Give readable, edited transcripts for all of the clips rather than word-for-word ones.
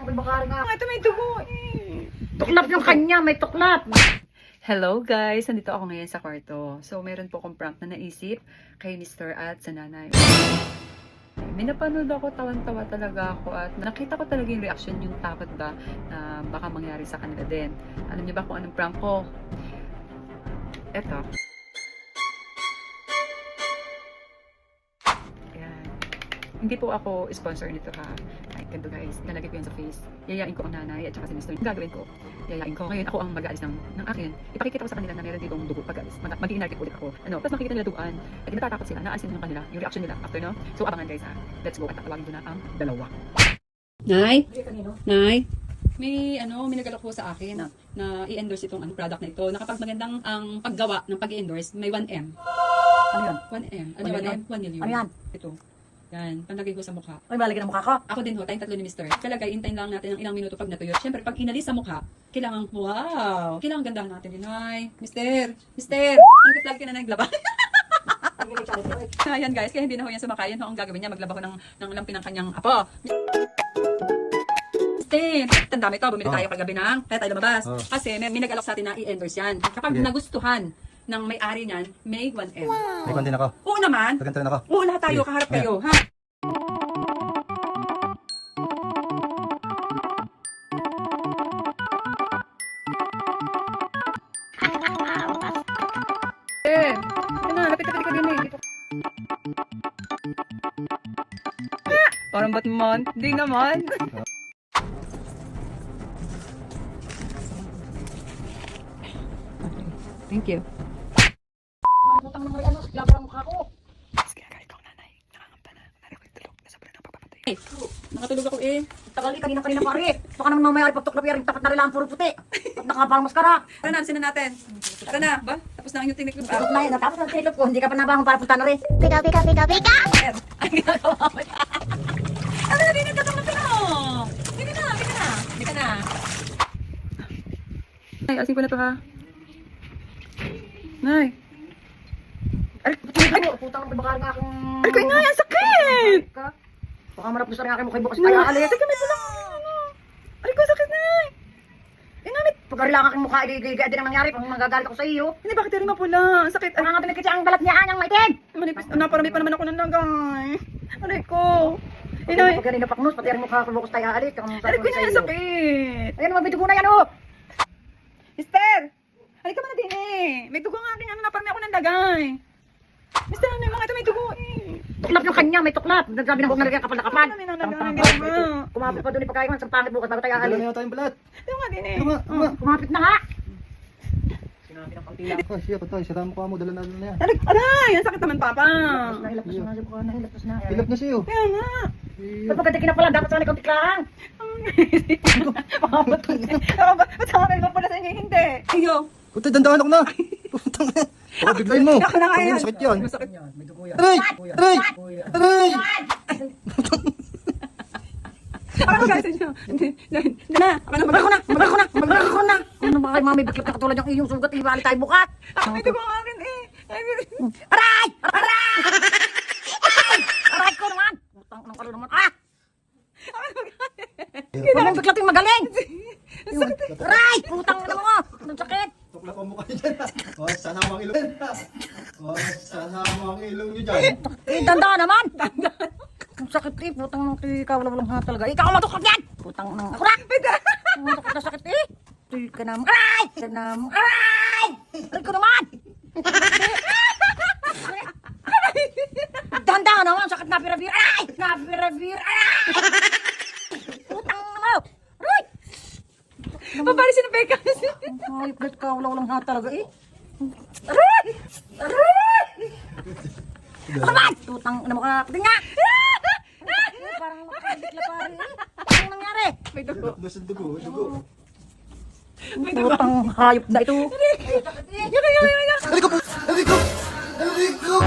Putang bakari nga. Ito may dugo. Tuklap yung kanya, may tuklap. Hello guys! Nandito ako ngayon sa kwarto. So, meron po akong prank na naisip kay Mr. at sa nanay. May napanood ako, tawan-tawa talaga ako at nakita ko talaga yung reaction, yung takot ba na baka mangyari sa kanila din. Alam niyo ba kung anong prank ko? Eto. Ayan. Hindi po ako sponsor nito ha. Ay, ganito guys. Nalagay ko yan sa face. Yayain ko ang nanay at saka si Mr. Yung gagawin ko. Yayain ko. Ngayon ako ang mag-aalis ng akin. Ipakikita ko sa kanila na meron ditong dugo pag-alis. Mag-i-inarkit ulit ako. Ano? Tapos makikita nila duguan. At natatakot sila. Naasin yung kanila. Yung reaction nila after, no? So, abangan guys ha. Let's go. At tatawagin ko na ang dalawa. Nay? Nay? May nagalo ko sa akin na i-endorse itong product na ito. Na kapag magandang ang paggawa ng pag-i-endorse, may 1M. Ano yun? 1M. Ano 1M? 1 million. Ano yan? Ito. Yan. Panlagay ko sa mukha. Ay, balagyan ang mukha ko. Ako din ho, tayong tatlo ni Mr. Kalagay, intayin lang natin ng ilang minuto pag natuyo. Siyempre, pag inalis sa mukha, kailangan, wow! Kailangan gandahan natin din. Ay, Mr. Mag-flag ka na naglaba. Ayan guys, kaya hindi na ho yan sumakayan. Ho, ang gagawin niya, maglaba ko ng lampi ng kanyang apo. Tanda mo ito, bumili tayo kagabi ng kaya tayo lumabas. Kasi may nag-alok sa atin na i-endorse yan. Kapag nagustuhan ng may-ari niyan, may 1M. May konti na ako. Oo naman. Pagkanto na ako. Oo, lahat tayo, kaharap kayo. Ha? Lapit ka din eh. Parang ba't man? Hindi naman. Thank you. Putang ng ano, labar ang mukha ko. Mas ginagalit ko ang nanay. Nakangamba na. Nanay ko yung tulog. Nasa pala ng pagpapatay. Hey, nakatulog ako eh. Tagali kanina pare. Baka naman mamaya pagtuklap yung tapat na rin lang puro puti. At nakaparang maskara. Tara na, alisin na natin. Tara na, ba? Tapos na ang yung tinik. Tapos na yun, natapos ang tinilip ko, hindi ka pa nabangon para punta na rin. Pika, pika, pika, pika! Ang ginagawa mo na. Ano na, din nagtatang na. Hindi na. Hindi ka na. Nay, alisin ko na to ha. Nay. Ay, putang ng bakari nga akong... Ay, ko nga, ang sakit! Baka marapos na rin aking mukha bukas tayo alis. Sige, may tulang. Ay, ko sakit, Nay. Pagkari lang aking mukha, igigaya din ang nangyari pag magagalit ako sa iyo. Hindi, bakit rin mapula? Ang sakit. Ang nga pinagkitsi ang balat niya, ang maitim. Manipis. Naparami pa naman ako ng lagay. Aray ko. Inay. Pag ganun na paknus, pati ang mukha ko bukas tayo alis. Aray ko na, sakit. Ayan, may dugo na yan, oh. Mister! Halika mo na din eh. May dugo nga aking naparami ako ng lagay. Mister, ano yung mga ito may dugo eh. Tuklap yung kanya, may tuklap. Nagsabi ng huwag na lagyan kapal na kapal. Ano yung nalagay? Kumapit pa doon ipagkain sa pangit bukas bago tayo Dala alis. na yata yung balat. Ito nga din eh. Kumapit na nga. Sinabi ng konti lang. Ay, siya patay. Sira mo ka mo. Dala na yan. Aray! Ang sakit naman, Papa. Nahilapos na siya, nahilapos na. Hilap na siya. Kaya nga. Sa pagkatikin na pala, dapat sana ikaw tiklang. Ba't sa akin mo pala sa inyo hindi? Iyo. Puta, dandahan ako na. Putang na. Baka biglayin mo. Ako na nga yan. Sakit yan. Masakit. May dugo yan. Aray! Aray! Aray! Ako na guys, inyo. Na. Ako na Magako na! Magako na! Ano ba kayo mga may biklip na katulad yung iyong sugat, ibali tayo bukat. Ako may dugo ang akin eh. Aray! Aray! Aray ko naman! Putang ng kalo naman. Ah! Huwag mong biklap yung magaling! Aray! Putang na mo! Ang sakit! Tuklap ang mukha niyo dyan. Oh, sana ang ilong. Oh, sana ang ilong niyo dyan. Tanda naman! Ang sakit eh! Putang ng ikaw walang ha talaga. Ikaw ang matuklap yan! Putang ng... Ako na! Matuklat na sakit eh! Tuy ka naman. Aray! Ka naman. Aray! Aray ko naman! Tanda naman! Sakit na pirabir! Aray! Napirabir! Aray! Putang na mo! Aray! Paparisin ang peka. Ay, blood ka, wala-walang ha talaga eh. Aray! Aray! Aray! Tutang na mo ka. Pati nga! Parang makakabikla pare eh. Anong nangyari? May dugo. Nasa dugo. Dugo. Tutang hayop na ito. Aray ko! Aray ko! Aray ko!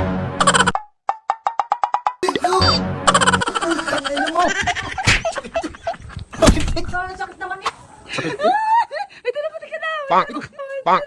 Sakit naman eh. Sakit ko? May dala pati ka na. Pang!